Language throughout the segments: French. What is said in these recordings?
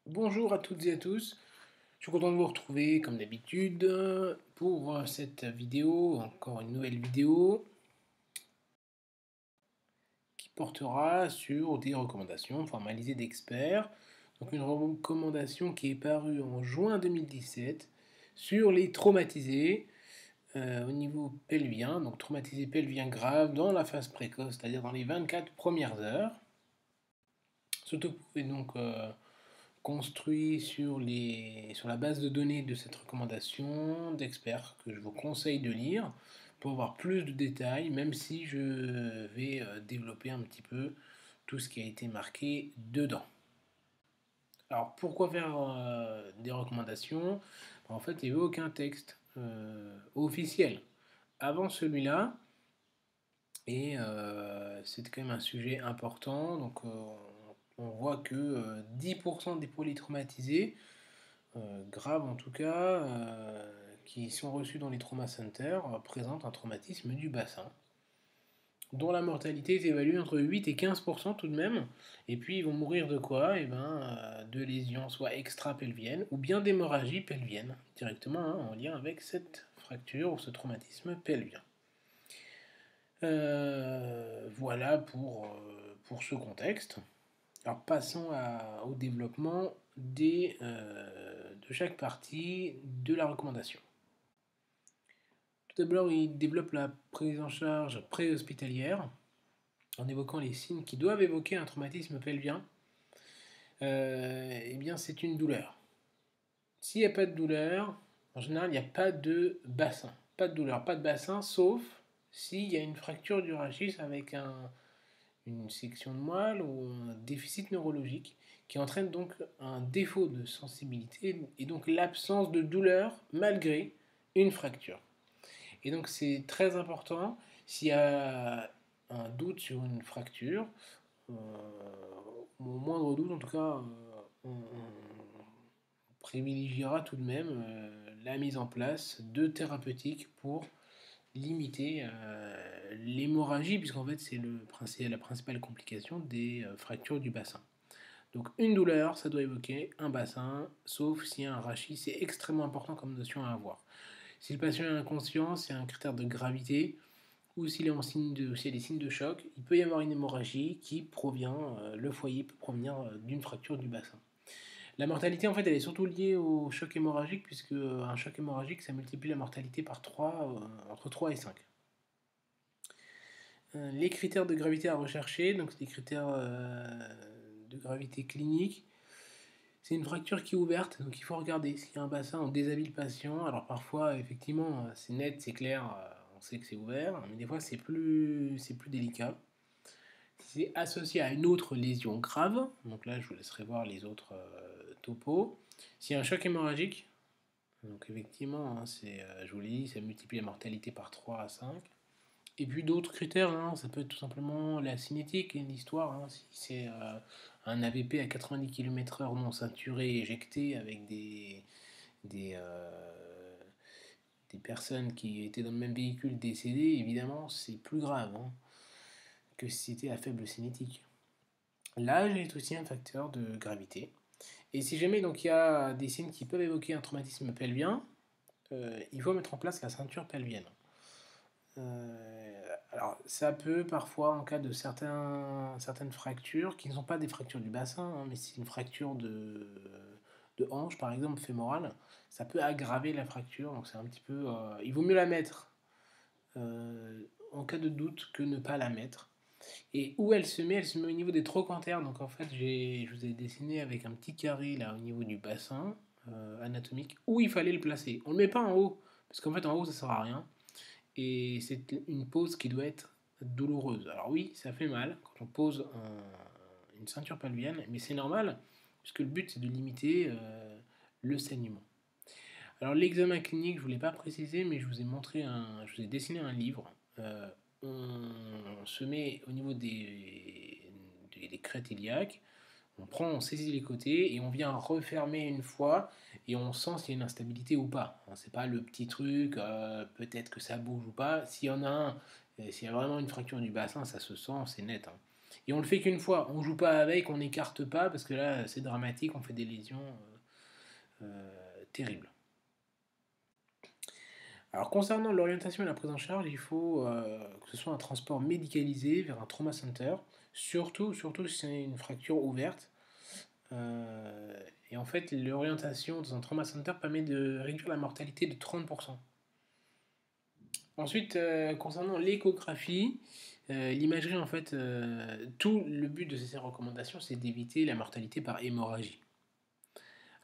Bonjour à toutes et à tous, je suis content de vous retrouver comme d'habitude pour cette vidéo, encore une nouvelle vidéo qui portera sur des recommandations formalisées d'experts. Donc une recommandation qui est parue en juin 2017 sur les traumatisés au niveau pelvien, donc traumatisés pelviens graves dans la phase précoce, c'est-à-dire dans les 24 premières heures. Ce topo est donc construit sur la base de données de cette recommandation d'experts que je vous conseille de lire pour avoir plus de détails, même si je vais développer un petit peu tout ce qui a été marqué dedans. Alors pourquoi faire des recommandations? En fait, il n'y avait aucun texte officiel avant celui-là, et c'est quand même un sujet important. Donc on voit que 10% des polytraumatisés graves en tout cas, qui sont reçus dans les trauma centers, présentent un traumatisme du bassin, dont la mortalité est évaluée entre 8 et 15% tout de même. Et puis ils vont mourir de quoi? De lésions soit extra-pelviennes ou bien d'hémorragie pelvienne, directement en lien avec cette fracture ou ce traumatisme pelvien. Voilà pour ce contexte. Alors passons au développement de chaque partie de la recommandation. Tout d'abord, il développe la prise en charge préhospitalière en évoquant les signes qui doivent évoquer un traumatisme pelvien. Eh bien, c'est une douleur. S'il n'y a pas de douleur, en général, il n'y a pas de bassin. Pas de douleur, pas de bassin, sauf s'il y a une fracture du rachis avec une section de moelle ou un déficit neurologique qui entraîne donc un défaut de sensibilité et donc l'absence de douleur malgré une fracture. Et donc c'est très important, s'il y a un doute sur une fracture, au moindre doute en tout cas, on privilégiera tout de même la mise en place de thérapeutiques pour limiter l'hémorragie, puisqu'en fait c'est la principale complication des fractures du bassin. Donc une douleur, ça doit évoquer un bassin, sauf s'il y a un rachis, c'est extrêmement important comme notion à avoir. Si le patient est inconscient, c'est un critère de gravité, ou s'il y a des signes de choc, il peut y avoir une hémorragie qui provient, le foyer peut provenir d'une fracture du bassin. La mortalité, en fait, elle est surtout liée au choc hémorragique, puisque un choc hémorragique, ça multiplie la mortalité par 3, entre 3 et 5. Les critères de gravité à rechercher, donc c'est des critères de gravité clinique. C'est une fracture qui est ouverte, donc il faut regarder s'il y a un bassin, on déshabille le patient. Alors parfois, effectivement, c'est net, c'est clair, on sait que c'est ouvert, mais des fois c'est plus délicat. C'est associé à une autre lésion grave, donc là je vous laisserai voir les autres topos. S'il y a un choc hémorragique, donc effectivement, je vous l'ai dit, ça multiplie la mortalité par 3 à 5. Et puis d'autres critères, ça peut être tout simplement la cinétique, l'histoire. Si c'est un AVP à 90 km/h non ceinturé, éjecté avec des, euh, des personnes qui étaient dans le même véhicule décédées, évidemment, c'est plus grave que si c'était à faible cinétique. L'âge est aussi un facteur de gravité. Et si jamais donc il y a des signes qui peuvent évoquer un traumatisme pelvien, il faut mettre en place la ceinture pelvienne. Alors, ça peut parfois, en cas de certaines fractures, qui ne sont pas des fractures du bassin, mais c'est une fracture de hanche, par exemple, fémorale, ça peut aggraver la fracture. Donc, c'est un petit peu. Il vaut mieux la mettre en cas de doute que ne pas la mettre. Et où elle se met au niveau des trochantères. Donc, en fait, je vous ai dessiné avec un petit carré là au niveau du bassin anatomique où il fallait le placer. On ne le met pas en haut, parce qu'en fait, en haut, ça ne sert à rien. Et c'est une pose qui doit être douloureuse. Alors oui, ça fait mal quand on pose une ceinture pelvienne, mais c'est normal, puisque le but c'est de limiter le saignement. Alors l'examen clinique, je ne vous l'ai pas précisé, mais je vous ai dessiné un livre. On se met au niveau des crêtes iliaques, on saisit les côtés et on vient refermer une fois et on sent s'il y a une instabilité ou pas. C'est pas le petit truc, peut-être que ça bouge ou pas. S'il y en a un, s'il y a vraiment une fracture du bassin, ça se sent, c'est net. Et on le fait qu'une fois, on joue pas avec, on n'écarte pas, parce que là c'est dramatique, on fait des lésions terribles. Alors concernant l'orientation et la prise en charge, il faut que ce soit un transport médicalisé vers un trauma center, surtout si c'est une fracture ouverte. Et en fait, l'orientation dans un trauma center permet de réduire la mortalité de 30%. Ensuite, concernant l'échographie, l'imagerie, en fait, tout le but de ces recommandations, c'est d'éviter la mortalité par hémorragie.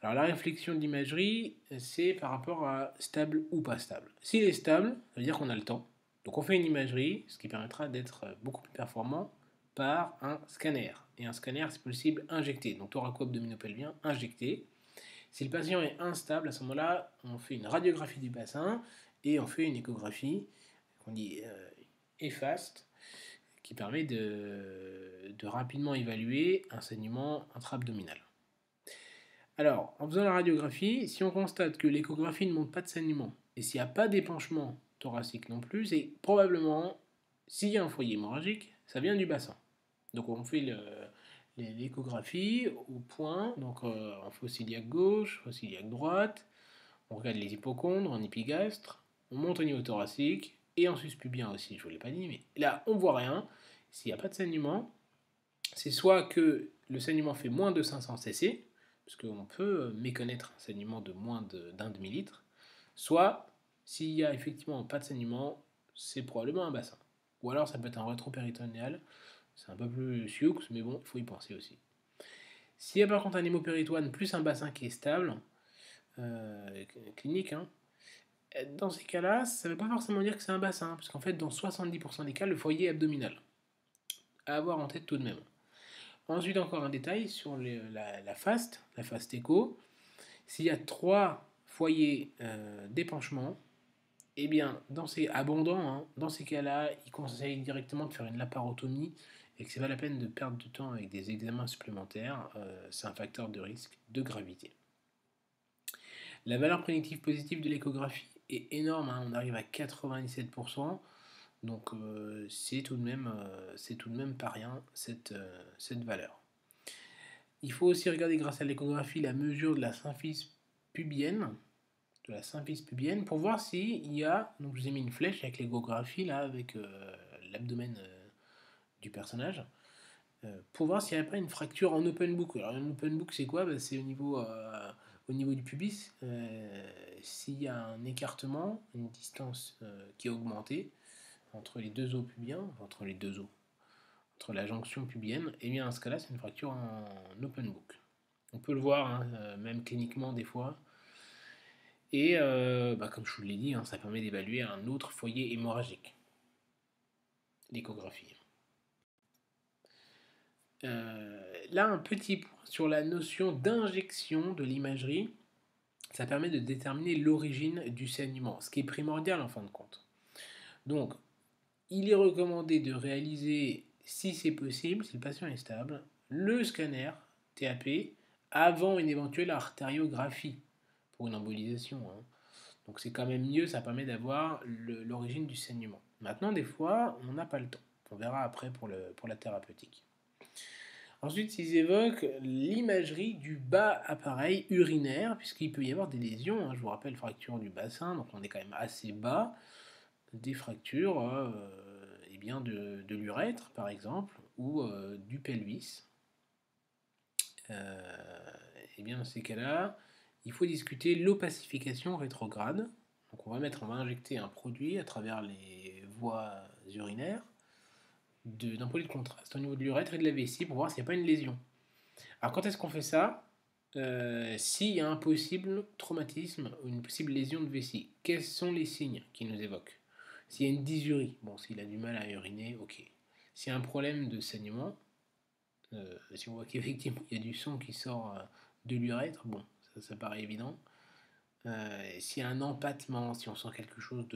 Alors la réflexion de l'imagerie, c'est par rapport à stable ou pas stable. S'il est stable, ça veut dire qu'on a le temps. Donc on fait une imagerie, ce qui permettra d'être beaucoup plus performant par un scanner. Et un scanner, c'est possible injecté. Donc thoraco-abdominopelvien injecté. Si le patient est instable, à ce moment-là, on fait une radiographie du bassin et on fait une échographie, qu'on dit EFAST, qui permet de rapidement évaluer un saignement intra-abdominal. Alors, en faisant la radiographie, si on constate que l'échographie ne montre pas de saignement, et s'il n'y a pas d'épanchement thoracique non plus, c'est probablement, s'il y a un foyer hémorragique, ça vient du bassin. Donc on fait l'échographie au point, donc en fossiliaque gauche, fossiliaque droite, on regarde les hypochondres, en épigastre, on monte au niveau thoracique, et en suspubien aussi, je ne vous l'ai pas dit, mais là on voit rien. S'il n'y a pas de saignement, c'est soit que le saignement fait moins de 500 cc, parce qu'on peut méconnaître un saignement de moins d'un demi-litre, soit s'il n'y a effectivement pas de saignement, c'est probablement un bassin. Ou alors ça peut être un rétropéritonéal, c'est un peu plus sioux, mais bon, il faut y penser aussi. S'il y a par contre un hémopéritoine plus un bassin qui est stable, clinique, hein, dans ces cas-là, ça ne veut pas forcément dire que c'est un bassin, parce qu'en fait, dans 70% des cas, le foyer est abdominal. À avoir en tête tout de même. Ensuite, encore un détail sur la FAST écho. S'il y a 3 foyers d'épanchement, eh bien, abondant, hein, dans ces cas-là, il conseille directement de faire une laparotomie et que c'est pas la peine de perdre du temps avec des examens supplémentaires. C'est un facteur de risque de gravité. La valeur prédictive positive de l'échographie est énorme, hein, on arrive à 97%. Donc c'est tout de même pas rien cette valeur. Il faut aussi regarder grâce à l'échographie la mesure de la symphyse pubienne, pour voir s'il y a, donc je vous ai mis une flèche avec l'échographie là avec l'abdomen du personnage, pour voir s'il n'y a pas une fracture en open book. Alors un open book c'est quoi? C'est au niveau du pubis, s'il y a un écartement, une distance qui est augmentée entre les deux os pubiens, entre la jonction pubienne, et bien dans ce cas-là, c'est une fracture en open book. On peut le voir, hein, même cliniquement des fois. Et comme je vous l'ai dit, hein, ça permet d'évaluer un autre foyer hémorragique. L'échographie. Là, un petit point sur la notion d'injection de l'imagerie. Ça permet de déterminer l'origine du saignement, ce qui est primordial en fin de compte. Donc, il est recommandé de réaliser, si c'est possible, si le patient est stable, le scanner TAP avant une éventuelle artériographie pour une embolisation. Hein. Donc c'est quand même mieux, ça permet d'avoir l'origine du saignement. Maintenant, des fois, on n'a pas le temps. On verra après pour la thérapeutique. Ensuite, ils évoquent l'imagerie du bas appareil urinaire, puisqu'il peut y avoir des lésions. Hein. Je vous rappelle, fracture du bassin, donc on est quand même assez bas. Des fractures de l'urètre, par exemple, ou du pelvis. Dans ces cas-là, il faut discuter l'opacification rétrograde. Donc on va injecter un produit à travers les voies urinaires d'un produit de contraste au niveau de l'urètre et de la vessie pour voir s'il n'y a pas une lésion. Alors quand est-ce qu'on fait ça? S'il y a un possible traumatisme ou une possible lésion de vessie, quels sont les signes qui nous évoquent? S'il y a une dysurie, s'il a du mal à uriner, ok. S'il y a un problème de saignement, si on voit qu'effectivement il y a du sang qui sort de l'urètre, ça paraît évident. S'il y a un empattement, si on sent quelque chose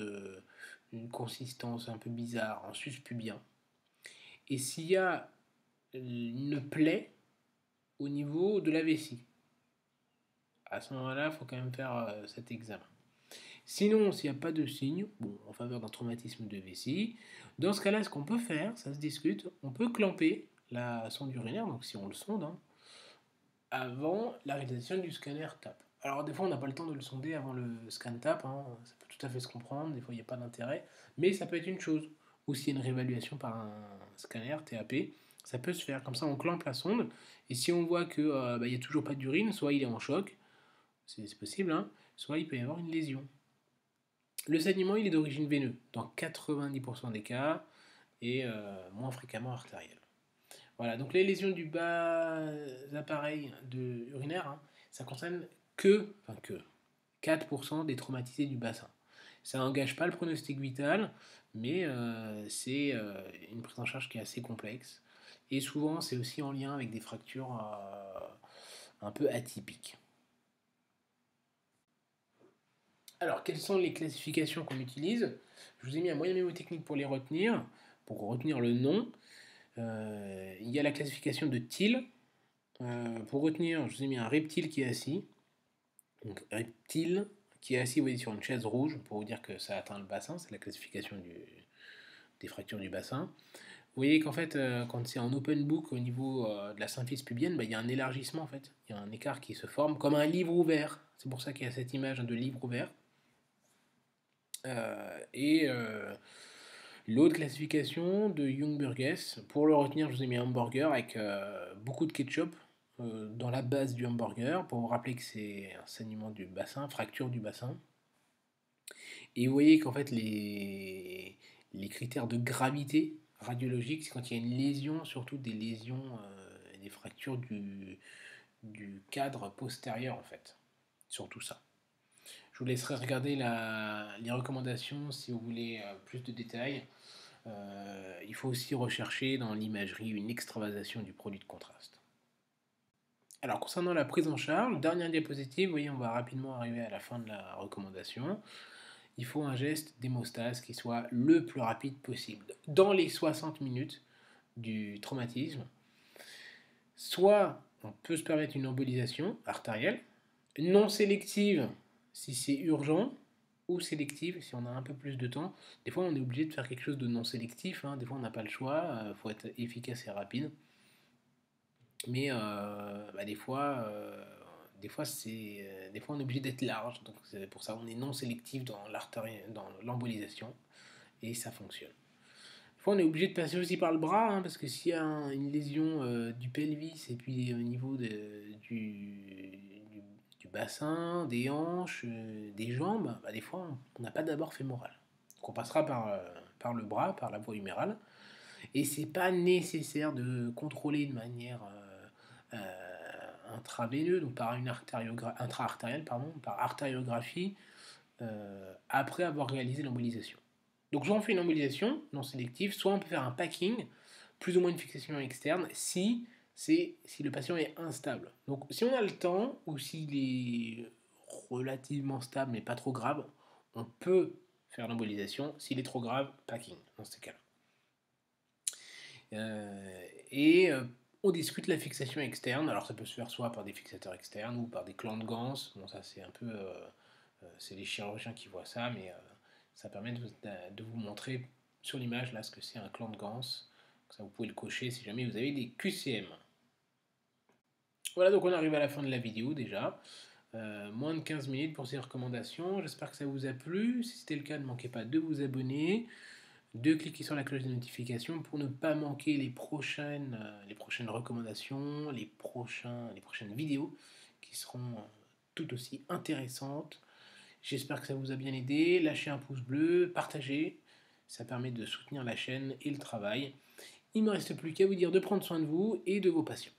d'une consistance un peu bizarre, en suspubien. Et s'il y a une plaie au niveau de la vessie, à ce moment-là, il faut quand même faire cet examen. Sinon, s'il n'y a pas de signe, en faveur d'un traumatisme de vessie, dans ce cas-là, ce qu'on peut faire, ça se discute, on peut clamper la sonde urinaire, donc si on le sonde, hein, avant la réalisation du scanner TAP. Alors des fois on n'a pas le temps de le sonder avant le scan TAP, hein, ça peut tout à fait se comprendre, des fois il n'y a pas d'intérêt, mais ça peut être une chose. Ou s'il y a une réévaluation par un scanner TAP, ça peut se faire. Comme ça on clampe la sonde, et si on voit qu'il n'y a toujours pas d'urine, soit il est en choc, c'est possible, hein, soit il peut y avoir une lésion. Le saignement il est d'origine veineuse, dans 90% des cas, et moins fréquemment artériel. Voilà, donc les lésions du bas appareil urinaire, hein, ça concerne que 4% des traumatisés du bassin. Ça n'engage pas le pronostic vital, mais c'est une prise en charge qui est assez complexe. Et souvent, c'est aussi en lien avec des fractures un peu atypiques. Alors, quelles sont les classifications qu'on utilise? Je vous ai mis un moyen mnémotechnique pour les retenir, pour retenir le nom. Il y a la classification de Thiel. Pour retenir, je vous ai mis un reptile qui est assis. Donc, reptile qui est assis, vous voyez, sur une chaise rouge, pour vous dire que ça atteint le bassin. C'est la classification des fractures du bassin. Vous voyez qu'en fait, quand c'est en open book au niveau de la symphyse pubienne, il y a un élargissement, en fait. Il y a un écart qui se forme comme un livre ouvert. C'est pour ça qu'il y a cette image de livre ouvert. Et l'autre classification de Young-Burgess, pour le retenir, je vous ai mis un hamburger avec beaucoup de ketchup dans la base du hamburger, pour vous rappeler que c'est un saignement du bassin, fracture du bassin. Et vous voyez qu'en fait, les critères de gravité radiologique, c'est quand il y a une lésion, surtout des lésions, des fractures du cadre postérieur, en fait. Surtout ça. Je vous laisserai regarder les recommandations si vous voulez plus de détails. Il faut aussi rechercher dans l'imagerie une extravasation du produit de contraste. Alors concernant la prise en charge, dernière diapositive, vous voyez, on va rapidement arriver à la fin de la recommandation. Il faut un geste d'hémostase qui soit le plus rapide possible, dans les 60 minutes du traumatisme. Soit on peut se permettre une embolisation artérielle, non sélective si c'est urgent, ou sélective si on a un peu plus de temps. Des fois on est obligé de faire quelque chose de non sélectif, hein. Des fois on n'a pas le choix, il faut être efficace et rapide. Mais des fois on est obligé d'être large, donc c'est pour ça on est non sélectif dans l'embolisation, et ça fonctionne. Des fois on est obligé de passer aussi par le bras, hein, parce que s'il y a une lésion du pelvis et puis au niveau du bassin, des hanches, des jambes, des fois on n'a pas d'abord fémoral. Donc on passera par le bras, par la voie humérale, et c'est pas nécessaire de contrôler de manière intraveineuse, donc par une intra-artérielle, par artériographie, après avoir réalisé l'embolisation. Donc soit on fait une embolisation non sélective, soit on peut faire un packing, plus ou moins une fixation externe, si le patient est instable. Donc si on a le temps, ou s'il est relativement stable mais pas trop grave, on peut faire l'embolisation. S'il est trop grave, packing dans ces cas-là. On discute la fixation externe. Alors ça peut se faire soit par des fixateurs externes ou par des clans de Gans. Bon, ça c'est un peu, c'est les chirurgiens qui voient ça, mais ça permet de vous montrer sur l'image là ce que c'est un clan de Gans. Ça vous pouvez le cocher si jamais vous avez des QCM. Voilà, donc on arrive à la fin de la vidéo déjà. Moins de 15 minutes pour ces recommandations. J'espère que ça vous a plu. Si c'était le cas, ne manquez pas de vous abonner, de cliquer sur la cloche de notification pour ne pas manquer les prochaines recommandations, les prochaines vidéos qui seront tout aussi intéressantes. J'espère que ça vous a bien aidé. Lâchez un pouce bleu, partagez, ça permet de soutenir la chaîne et le travail. Il ne me reste plus qu'à vous dire de prendre soin de vous et de vos patients.